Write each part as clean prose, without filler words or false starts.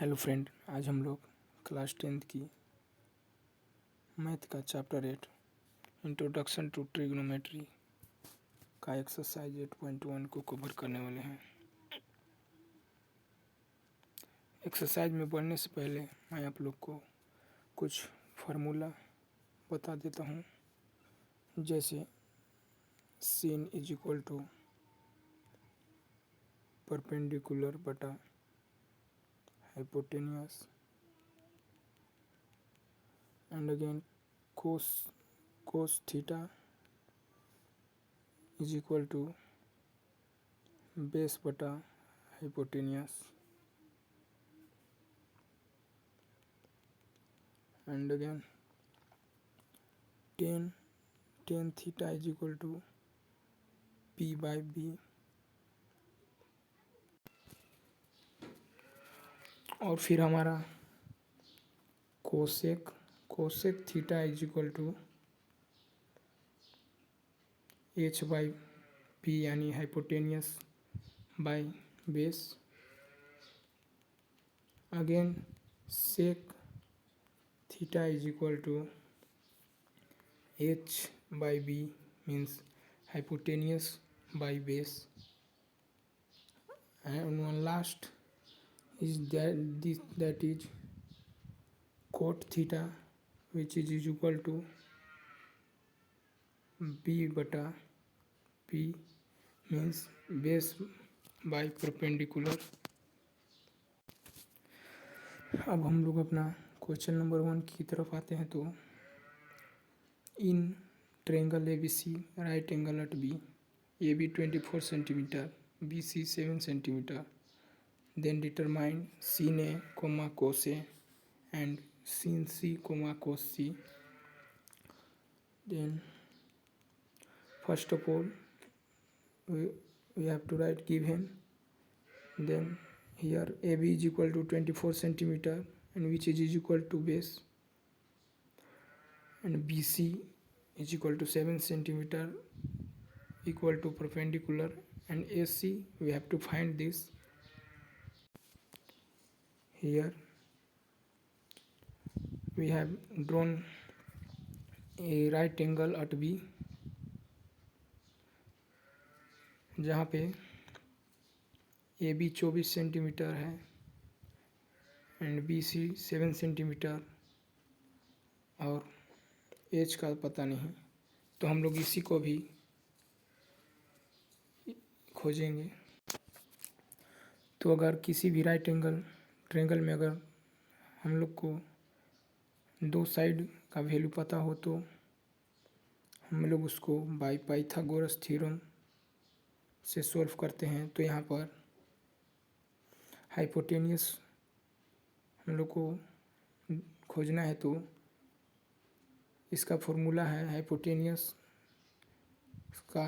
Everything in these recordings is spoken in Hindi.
हेलो फ्रेंड, आज हम लोग क्लास 10th की मैथ का चैप्टर 8 इंट्रोडक्शन टू ट्रिग्नोमेट्री का एक्सरसाइज 8.1 को कवर करने वाले हैं। एक्सरसाइज में बढ़ने से पहले मैं आप लोग को कुछ फार्मूला बता देता हूँ, जैसे sin is equal to perpendicular बटा hypotenuse and again cos theta is equal to base बटा hypotenuse and again tan theta is equal to p by b और फिर हमारा cosec theta is equal to h by p यानी hypotenuse by base. Again sec theta is equal to h by b means hypotenuse by base. And one last is that is cot theta which is equal to b बटा p means base by perpendicular। अब हम लोग अपना क्वेश्चन नंबर 1 की तरफ आते हैं। तो in triangle ABC right angle at B, AB 24 centimetre, BC 7 centimetre, then determine sin A, cos A and sin C, cos C. Then first of all we have to write given. Then here AB is equal to 24 centimeter and which is equal to base, and BC is equal to 7 centimeter equal to perpendicular, and AC we have to find this. Here we have drawn a right angle at B, जहाँ पे AB 24 सेंटीमीटर है एंड BC 7 सेंटीमीटर और H का पता नहीं, तो हम लोग इसी को भी खोजेंगे। तो अगर किसी भी राइट एंगल ट्रायंगल में अगर हम लोग को दो साइड का वैल्यू पता हो तो हम लोग उसको बाय पाइथागोरस थ्योरम से सॉल्व करते हैं। तो यहाँ पर हाइपोटेनियस हम लोग को खोजना है, तो इसका फॉर्मूला है हाइपोटेनियस का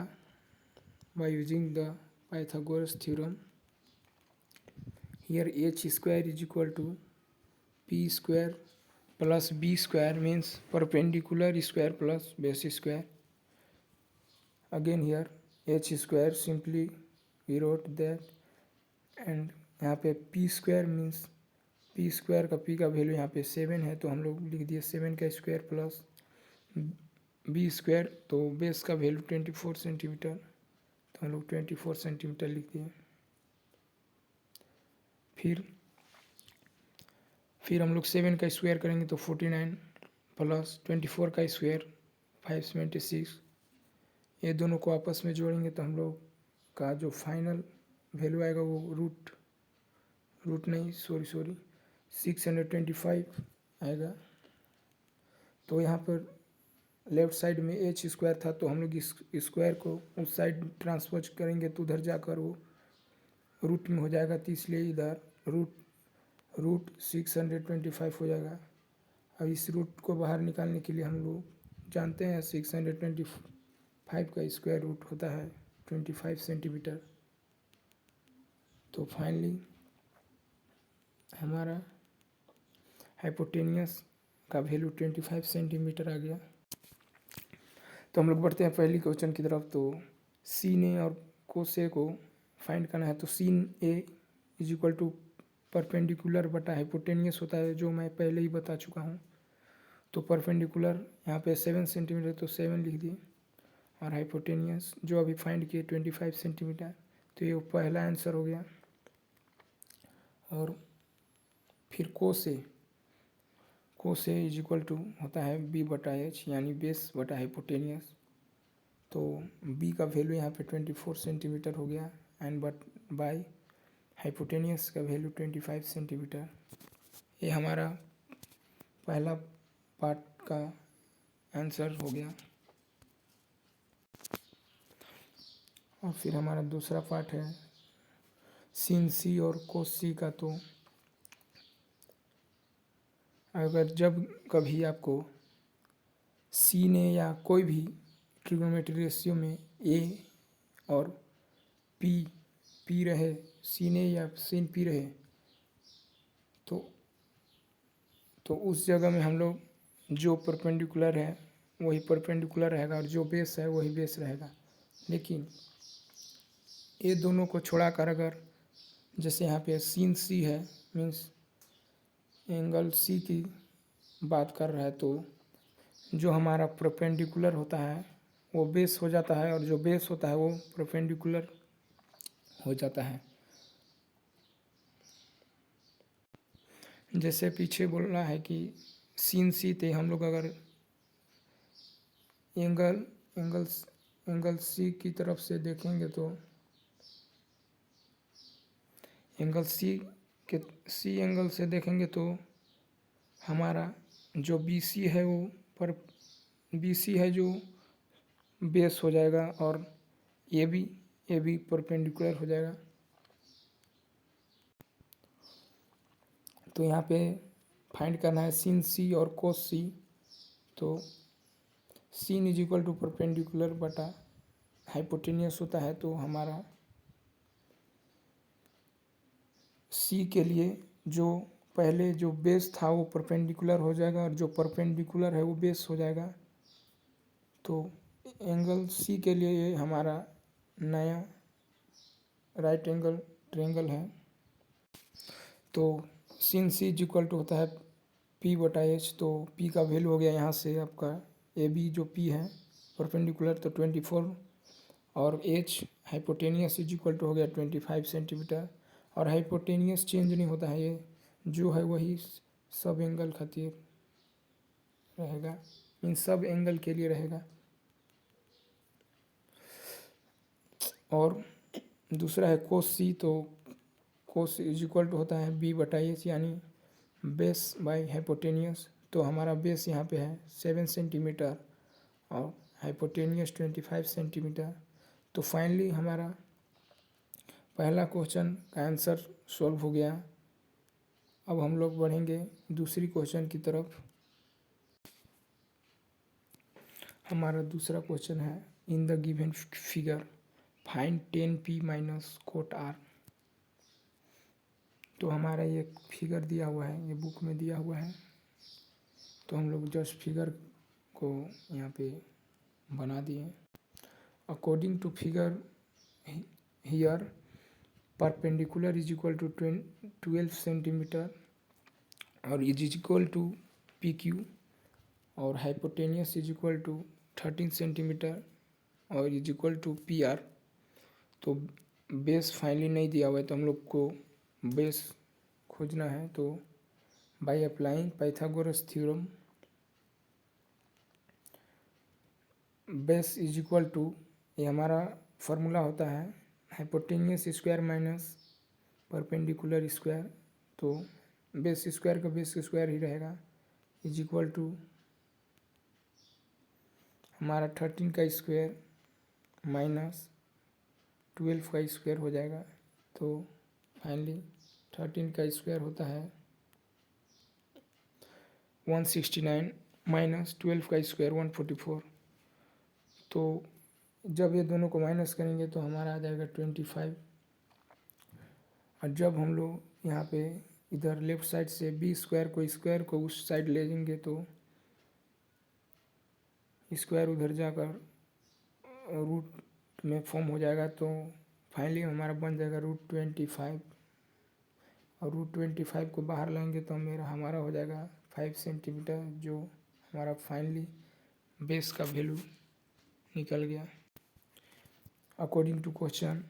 by using the Pythagoras theorem. Here h square is equal to p square plus b square means perpendicular square plus base square. Again here h square simply we wrote that, and यहाँ पे p square means p square का p का वैल्यू यहाँ पे 7 है, तो हम लोग लिख दिए 7 का स्क्वायर प्लस b स्क्वायर, तो बेस का वैल्यू 24 सेंटीमीटर, तो हम लोग 24 सेंटीमीटर लिख दिए। फिर हम लोग 7 का स्क्वायर करेंगे तो 49 प्लस 24 का स्क्वायर 576, ये दोनों को आपस में जोड़ेंगे तो हम लोग का जो फाइनल वैल्यू आएगा वो रूट नहीं सॉरी 625 आएगा। तो यहाँ पर लेफ्ट साइड में h स्क्वायर था, तो हम लोग इस स्क्वायर को उस साइड ट्रांसफर करेंगे तो उधर जाकर वो रूट में हो जाएगा, तो इसलिए इधर रूट 625 हो जाएगा। अब इस रूट को बाहर निकालने के लिए हम लोग जानते हैं 625 का स्क्वायर रूट होता है 25 सेंटीमीटर। तो फाइनली हमारा हाइपोटेनियस का वैल्यू 25 सेंटीमीटर आ गया। तो हम लोग बढ़ते हैं पहली क्वेश्चन की तरफ। तो sin A और cos A को फाइंड करना है। तो sin A is equal to perpendicular बटा हाइपोटेनियस होता है, जो मैं पहले ही बता चुका हूँ। तो परपेंडिकुलर यहाँ पे 7 सेंटीमीटर तो 7 लिख दिए, और हाइपोटेनियस जो अभी फाइंड किए 25 सेंटीमीटर, तो ये पहला आंसर हो गया। और फिर कोसे इज इक्वल टू होता है बी बटा एच, यानी बेस बटा हाइपोटेनियस। तो बी का वैल्यू यहाँ पे 24 सेंटीमीटर हो गया, एंड बट बाय हाइपोटेनियस का वैल्यू 25 सेंटीमीटर। ये हमारा पहला पार्ट का आंसर हो गया। और फिर हमारा दूसरा पार्ट है सीन सी और कोस सी का। तो अगर जब कभी आपको सी ने या कोई भी ट्रिग्नोमेट्री रेशियो में ए और पी रहे, सी ने या सीन पी रहे, तो उस जगह में हम लोग जो परपेंडिकुलर है वही परपेंडिकुलर रहेगा, और जो बेस है वही बेस रहेगा। लेकिन ये दोनों को छोड़ाकर अगर जैसे यहाँ पे सीन सी है, मीन्स एंगल सी की बात कर रहा है, तो जो हमारा परपेंडिकुलर होता है वो बेस हो जाता है, और जो बेस होता है वो परपेंडिकुलर हो जाता है। जैसे पीछे बोल रहा है कि सीन सी थे, हम लोग अगर एंगल सी की तरफ से देखेंगे तो सी एंगल से देखेंगे तो हमारा जो बी सी है वो बी सी है जो बेस हो जाएगा, और ए बी परपेंडिकुलर हो जाएगा। तो यहाँ पे फाइंड करना है सीन सी और कोस सी। तो sin is equal to perpendicular बटा हाइपोटेनियस होता है, तो हमारा सी के लिए जो पहले जो बेस था वो परपेंडिकुलर हो जाएगा, और जो परपेंडिकुलर है वो बेस हो जाएगा। तो एंगल सी के लिए ये हमारा नया राइट एंगल ट्रायंगल है। तो sin C is equal to होता है पी बटा एच। तो पी का वैल्यू हो गया यहाँ से आपका ए बी जो पी है परपेंडिकुलर, तो 24, और H hypotenuse is equal to हो गया 25 सेंटीमीटर। और हाइपोटेनियस चेंज नहीं होता है, ये जो है वही सब एंगल खातिर रहेगा, इन सब एंगल के लिए रहेगा। और दूसरा है कोस सी। तो कोस इज इक्वल टू होता है बी बटा एच, यानी बेस बाय हाइपोटेनियस। तो हमारा बेस यहाँ पे है 7 सेंटीमीटर और हाइपोटेनियस 25 सेंटीमीटर। तो फाइनली हमारा पहला क्वेश्चन का आंसर सॉल्व हो गया। अब हम लोग बढ़ेंगे दूसरी क्वेश्चन की तरफ। हमारा दूसरा क्वेश्चन है in the given figure find 10p minus cot R. तो हमारा ये फिगर दिया हुआ है, ये बुक में दिया हुआ है, तो हम लोग जस्ट फिगर को यहाँ पे बना दिए। According to figure here perpendicular is equal to 12 centimetre और is equal to P Q, और hypotenuse is equal to 13 centimetre और is equal to P R. तो बेस फाइनली नहीं दिया हुआ है, तो हम लोग को बेस खोजना है। तो by applying Pythagoras theorem, base is equal to, ये हमारा फार्मूला होता है hypotenuse square minus perpendicular square. तो बेस स्क्वायर का बेस स्क्वायर ही रहेगा, इज इक्वल टू हमारा 13 का स्क्वायर माइनस 12 का स्क्वायर हो जाएगा। तो फाइनली 13 का स्क्वायर होता है 169 माइनस 12 का स्क्वायर 144। तो जब ये दोनों को माइनस करेंगे तो हमारा आ जाएगा 25। और जब हम लोग यहाँ पे इधर लेफ्ट साइड से बी स्क्वायर को उस साइड ले जाएंगे तो स्क्वायर उधर जाकर रूट में फॉर्म हो जाएगा। तो फाइनली हमारा बन जाएगा √25, और √25 को बाहर लाएंगे तो हमारा हो जाएगा 5 सेंटीमीटर, जो हमारा फाइनली बेस का वैल्यू निकल गया। According to question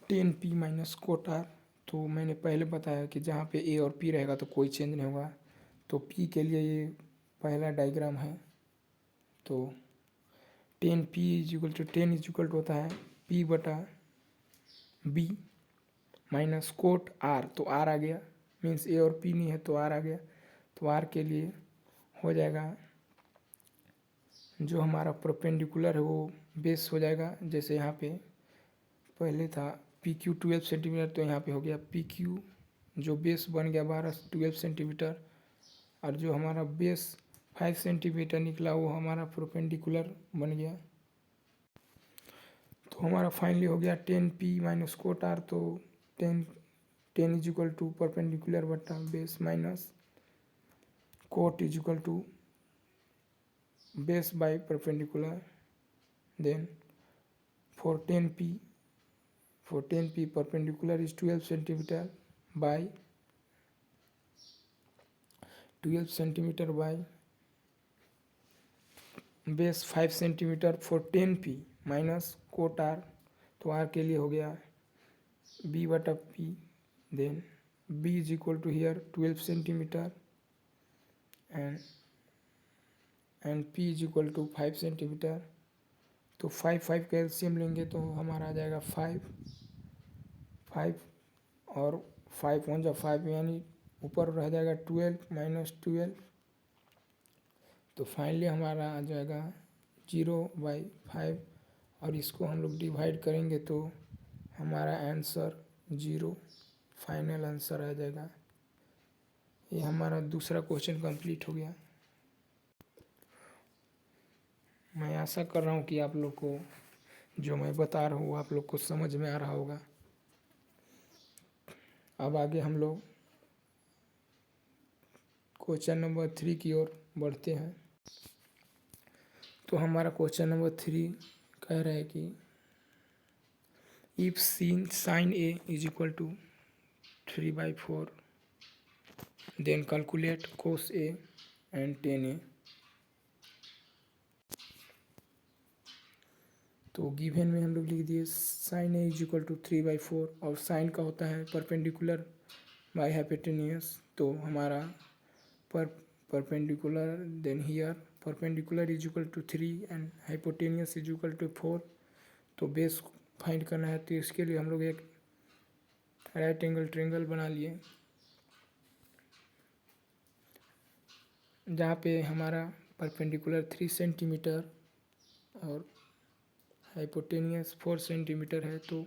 10p minus cot R, तो मैंने पहले बताया कि जहाँ पे ए और पी रहेगा तो कोई चेंज नहीं होगा, तो पी के लिए ये पहला डायग्राम है। तो 10p is equal to 10 is equal to होता है p बटा b माइनस कोट आर, तो आर आ गया, मीन्स ए और पी नहीं है तो आर आ गया। तो आर के लिए हो जाएगा जो हमारा परपेंडिकुलर है वो बेस हो जाएगा। जैसे यहाँ पे पहले था पी क्यू 12 सेंटीमीटर, तो यहाँ पे हो गया पी क्यू जो बेस बन गया 12 सेंटीमीटर, और जो हमारा बेस 5 सेंटीमीटर निकला वो हमारा परपेंडिकुलर बन गया। तो हमारा फाइनली हो गया 10p माइनस कोट आर, तो 10 इज इक्वल टू परपेंडिकुलर बटा base minus cot is equal to base by perpendicular. Then for 10p perpendicular is 12 centimeter by 12 centimeter by base 5 centimetre for 10p minus cot R, तो आर के लिए हो गया b बटा p, then b is equal to here 12 centimetre and p is equal to 5 centimetre. तो 5 का एलसीएम लेंगे तो हमारा आ जाएगा 5 और 5 1 जा 5, यानी ऊपर रह जाएगा 12 माइनस 12, तो फाइनली हमारा आ जाएगा 0/5, और इसको हम लोग डिवाइड करेंगे तो हमारा आंसर 0 फाइनल आंसर आ जाएगा। ये हमारा दूसरा क्वेश्चन कंप्लीट हो गया। मैं आशा कर रहा हूँ कि आप लोग को जो मैं बता रहा हूँ आप लोग को समझ में आ रहा होगा। अब आगे हम लोग क्वेश्चन नंबर 3 की ओर बढ़ते हैं। तो हमारा क्वेश्चन नंबर 3 कह रहा है कि if sin a is equal to 3/4 then calculate cos a and tan a। तो गिवन में हम लोग लिख दिए sin a is equal to 3/4, और साइन का होता है परपेंडिकुलर बाय हाइपोटेनियस, तो हमारा perpendicular, then here perpendicular is equal to 3 and hypotenuse is equal to 4। तो बेस फाइंड करना है, तो इसके लिए हम लोग एक राइट एंगल ट्रायंगल बना लिए, जहाँ पे हमारा परपेंडिकुलर 3 सेंटीमीटर और हाइपोटेनियस 4 सेंटीमीटर है। तो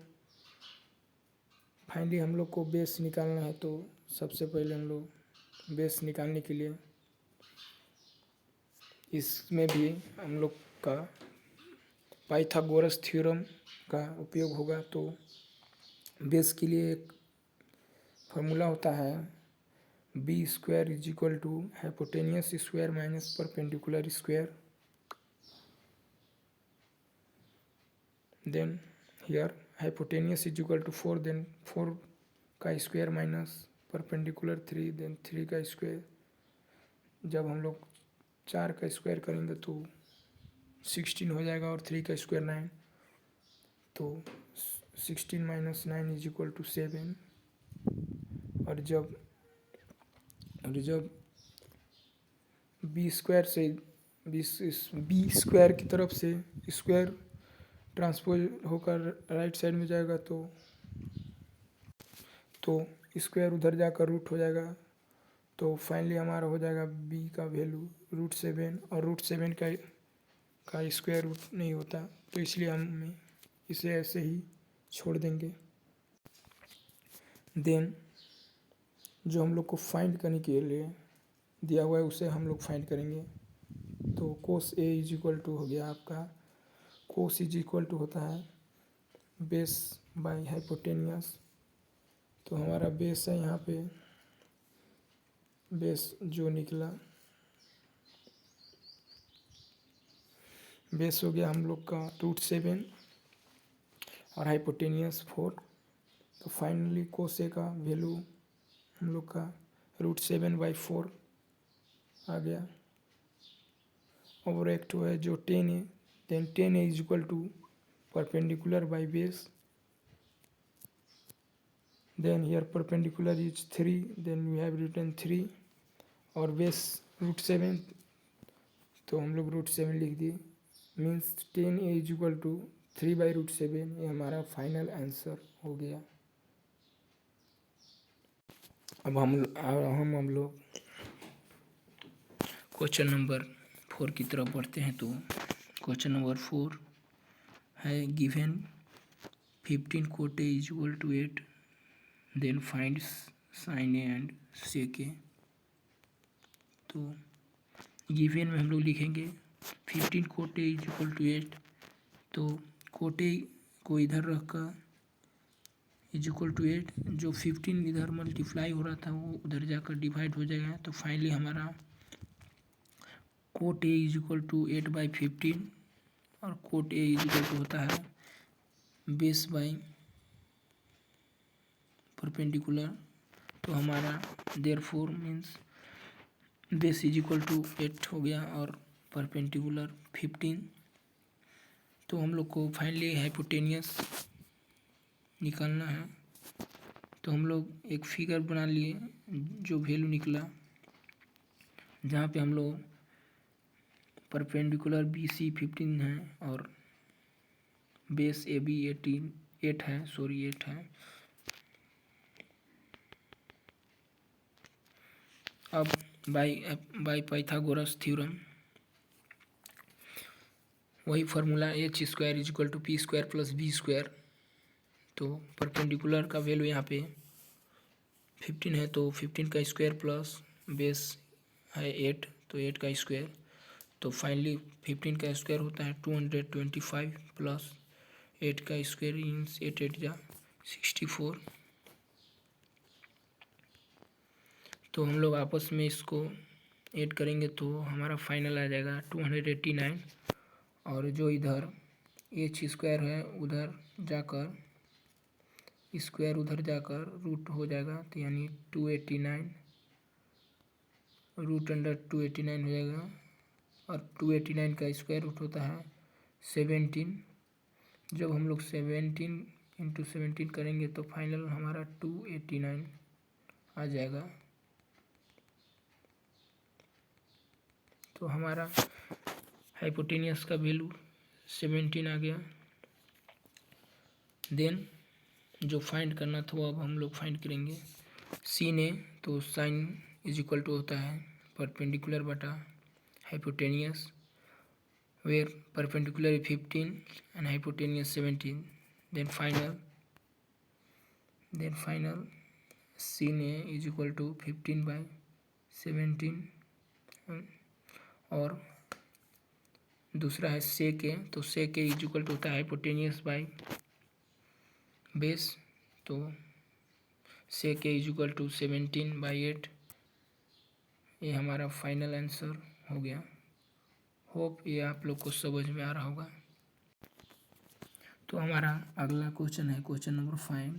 फाइनली हम लोग को बेस निकालना है, तो सबसे पहले हम लोग बेस निकालने के लिए इसमें भी हम लोग का पाइथागोरस थ्योरम का उपयोग होगा। तो बेस के लिए एक फार्मूला होता है B square is equal to hypotenuse square minus perpendicular square. Then here hypotenuse is equal to 4, then 4 का स्क्वायर माइनस परपेंडिकुलर 3, देन 3 का स्क्वायर। जब हम लोग 4 का स्क्वायर करेंगे तो 16 हो जाएगा, और 3 का स्क्वायर 9, तो 16 माइनस 9 इज इक्वल टू 7। और जब बी स्क्वायर से बी स्क्वायर की तरफ से स्क्वायर ट्रांसपोज होकर राइट साइड में जाएगा, तो स्क्वायर उधर जाकर रूट हो जाएगा। तो फाइनली हमारा हो जाएगा बी का वैल्यू √7, और √7 का स्क्वायर रूट नहीं होता, तो इसलिए हम इसे ऐसे ही छोड़ देंगे। देन जो हम लोग को फाइंड करने के लिए दिया हुआ है उसे हम लोग फाइंड करेंगे। तो कोस ए इज इक्वल टू हो गया आपका, कोस इज इक्वल टू होता है बेस बाय हाइपोटेनियस। तो हमारा बेस है यहाँ पे, बेस जो निकला बेस हो गया हम लोग का √7 और हाइपोटेनियस 4। तो फाइनली कोस ए का वैल्यू हम लोग का √7/4 आ गया। और एक तो है जो 10 है, then 10 is equal to perpendicular by base, then here perpendicular is 3, then we have written 3 और बेस √7, तो हम लोग √7 लिख दिए, मीन्स 10 इज इक्वल टू 3/√7। ये हमारा फाइनल आंसर हो गया। अब हम लोग क्वेश्चन नंबर 4 की तरफ बढ़ते हैं। तो क्वेश्चन नंबर 4 है given 15 cot is equal to 8, then find sine A and sec A. तो गिवन में हम लोग लिखेंगे 15 कोटे इज इक्वल टू 8, तो कोटे को इधर रखकर इज इक्वल टू 8, जो 15 इधर मल्टीप्लाई हो रहा था वो उधर जाकर डिवाइड हो जाएगा। तो फाइनली हमारा cot A is equal to 8/15 और cot A is equal to होता है बेस बाई परपेंडिकुलर। तो हमारा therefore means base is equal to 8 हो गया और परपेंडिकुलर 15। तो हम लोग को फाइनली हाइपोटेनियस निकालना है। तो हम लोग एक फिगर बना लिए जो वैल्यू निकला, जहाँ पे हम लोग परपेंडिकुलर BC 15 है और बेस AB 8 है। अब बाई पाइथागोरस थ्योरम वही formula h² is equal to p² plus b²। तो परपेंडिकुलर का वैल्यू यहाँ पे 15 है, तो 15 का स्क्वायर प्लस बेस है 8, तो 8 का स्क्वायर। तो फाइनली 15 का स्क्वायर होता है 225 प्लस 8 का स्क्वायर मीन्स 8 8 जा 64। तो हम लोग आपस में इसको ऐड करेंगे तो हमारा फाइनल आ जाएगा 289। और जो इधर h² है उधर जाकर स्क्वायर उधर जाकर रूट हो जाएगा, तो यानी 289 √289 हो जाएगा। और 289 का स्क्वायर रूट होता है 17। जब हम लोग 17 × 17 करेंगे तो फाइनल हमारा 289 आ जाएगा। तो हमारा हाइपोटेनियस का वैल्यू 17 आ गया। देन जो फाइंड करना था वो अब हम लोग फाइंड करेंगे। सीन ए, तो साइन इज इक्वल टू होता है परपेंडिकुलर बटा hypotenuse, where perpendicular 15 and hypotenuse 17। Then final sin A is equal to 15/17। और दूसरा है सेक ए, तो sec A is equal to होता है हाइपोटेनियस बाई बेस। तो sec A is equal to 17/8। ये हमारा फाइनल आंसर हो गया। होप ये आप लोग को समझ में आ रहा होगा। तो हमारा अगला क्वेश्चन है question number 5।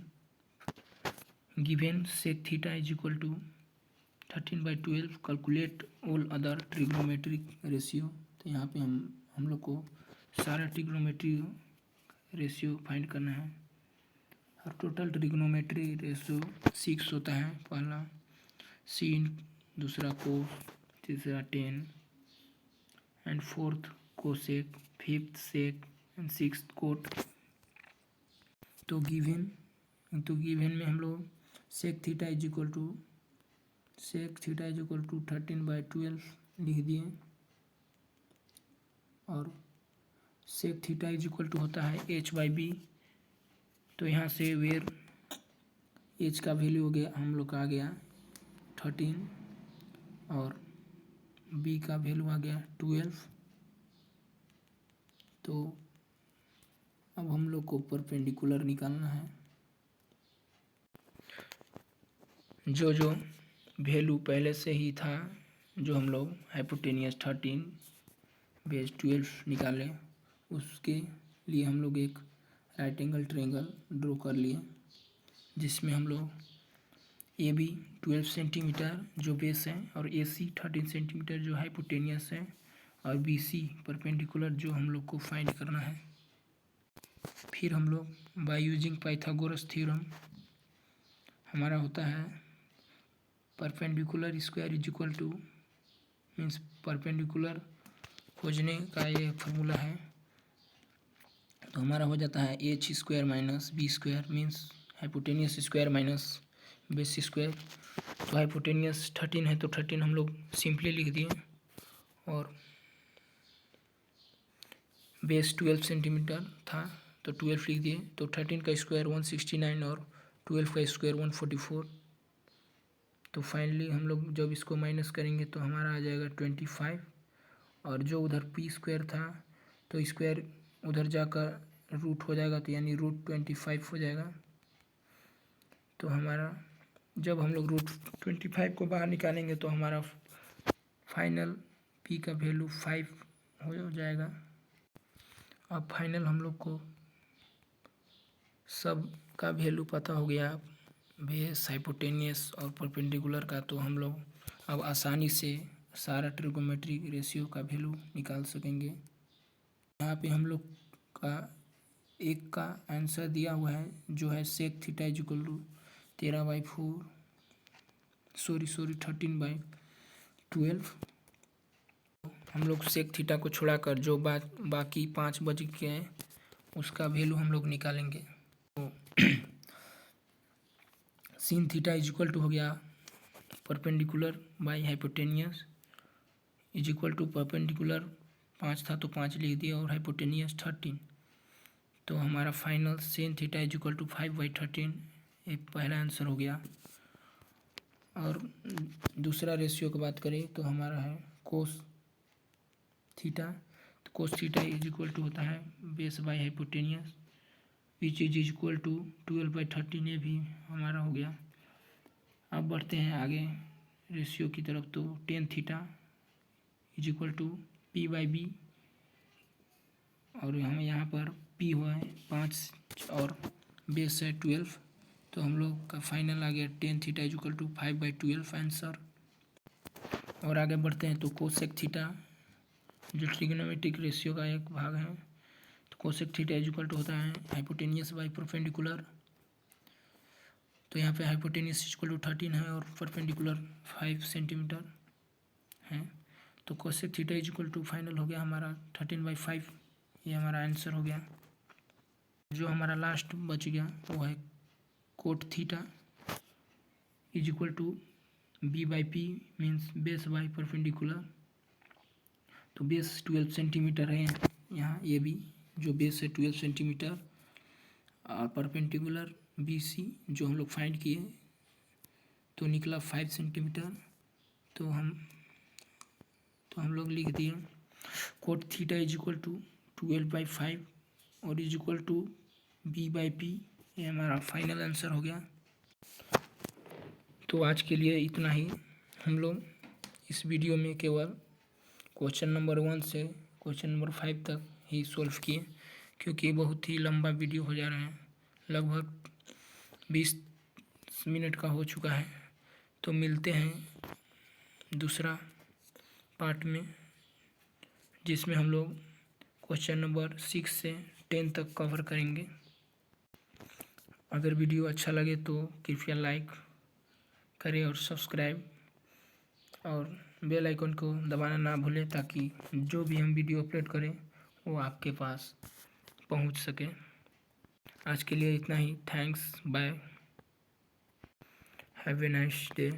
Given sec theta is equal to 13/12, calculate all other trigonometric ratio. तो यहाँ पे हम लोग को सारा ट्रिग्नोमेट्री रेशियो फाइंड करना है। और टोटल ट्रिग्नोमेट्री रेशियो 6 होता है। पहला सीन, दूसरा कोस, तीसरा tan and fourth cosec, fifth sec and sixth cot. तो गिवन में हम लोग sec theta is equal to 13/12 लिख दिए। और sec theta is equal to होता है h/b। तो यहाँ से वेयर h का वैल्यू हो गया हम लोग का आ गया 13 और b का वैल्यू आ गया 12। तो अब हम लोग को परपेंडिकुलर निकालना है। जो वैल्यू पहले से ही था, जो हम लोग हाइपोटेनियस 13/12 निकाले, उसके लिए हम लोग एक राइट एंगल ट्रायंगल ड्रॉ कर लिए, जिसमें हम लोग ए बी 12 सेंटीमीटर जो बेस है, और ए सी 13 सेंटीमीटर जो हाइपोटेनियस है, और बी सी परपेंडिकुलर जो हम लोग को फाइंड करना है। फिर हम लोग बाय यूजिंग पाइथागोरस थ्योरम हमारा होता है perpendicular square is equal to, means perpendicular खोजने का ये फार्मूला है। तो हमारा हो जाता है H square minus B square, means hypotenuse square minus base square. तो हाइपोटेनियस 13 है तो 13 हम लोग सिंपली लिख दिए, और बेस 12 सेंटीमीटर था तो 12 लिख दिए। तो 13 का स्क्वायर 169 और 12 का स्क्वायर 144। तो फाइनली हम लोग जब इसको माइनस करेंगे तो हमारा आ जाएगा 25, और जो उधर पी स्क्वायर था तो स्क्वायर उधर जाकर रूट हो जाएगा, तो यानी रूट 25 हो जाएगा। तो हमारा जब हम लोग रूट 25 को बाहर निकालेंगे तो हमारा फाइनल पी का वैल्यू 5 हो जाएगा। अब फाइनल हम लोग को सब का वैल्यू पता हो गया, बेस, हाइपोटेनियस और परपेंडिकुलर का। तो हम लोग अब आसानी से सारा ट्रिगोमेट्रिक रेशियो का वैल्यू निकाल सकेंगे। यहाँ पे हम लोग का एक का आंसर दिया हुआ है जो है sec theta is equal to 13/4 13/12। हम लोग सेक थीटा को छोड़ाकर जो बाकी 5 बच गए उसका वैल्यू हम लोग निकालेंगे। तो sin theta is equal to हो गया perpendicular by hypotenuse is equal to perpendicular 5 था तो 5 लिख दिया, और हाइपोटेनियस 13। तो हमारा final sin theta is equal to 5/13 ये पहला आंसर हो गया। और दूसरा रेशियो की बात करें तो हमारा है कोस थीटा। तो cos theta is equal to होता है base by hypotenuse which is equal to 12/13। ये भी हमारा हो गया। अब बढ़ते हैं आगे रेशियो की तरफ। तो tan theta is equal to P by B, और हमें यहाँ पर पी हुआ है 5 और बेस है 12। तो हम लोग का फाइनल आ गया tan theta is equal to 5/12 answer. और आगे बढ़ते हैं तो कोसेक थीटा जो ट्रिग्नोमेट्रिक रेशियो का एक भाग है। तो cosec theta is equal to होता है हाइपोटेनियस बाई परपेंडिकुलर। तो यहाँ पे हाइपोटेनियस इज इक्वल टू 13 है और परपेंडिकुलर 5 सेंटीमीटर है। तो cosec theta is equal to final हो गया हमारा 13/5। ये हमारा आंसर हो गया। जो हमारा लास्ट बच गया वो है cot theta is equal to B by P, means base by perpendicular. तो बेस 12 सेंटीमीटर है यहाँ, ये भी जो बेस है 12 सेंटीमीटर, और परपेंडिकुलर बी सी जो हम लोग फाइंड किए तो निकला 5 सेंटीमीटर। तो हम लोग लिख दिए cot theta is equal to 12/5 और is equal to B by P. ये हमारा फाइनल आंसर हो गया। तो आज के लिए इतना ही। हम लोग इस वीडियो में केवल क्वेश्चन नंबर 1 से क्वेश्चन नंबर 5 तक ही सॉल्व किए, क्योंकि बहुत ही लंबा वीडियो हो जा रहा है, लगभग 20 मिनट का हो चुका है। तो मिलते हैं दूसरा पार्ट में, जिसमें हम लोग क्वेश्चन नंबर 6 से 10 तक कवर करेंगे। अगर वीडियो अच्छा लगे तो कृपया लाइक करें और सब्सक्राइब और बेल आइकन को दबाना ना भूलें, ताकि जो भी हम वीडियो अपलोड करें वो आपके पास पहुंच सके। आज के लिए इतना ही। Thanks, bye, have a nice day.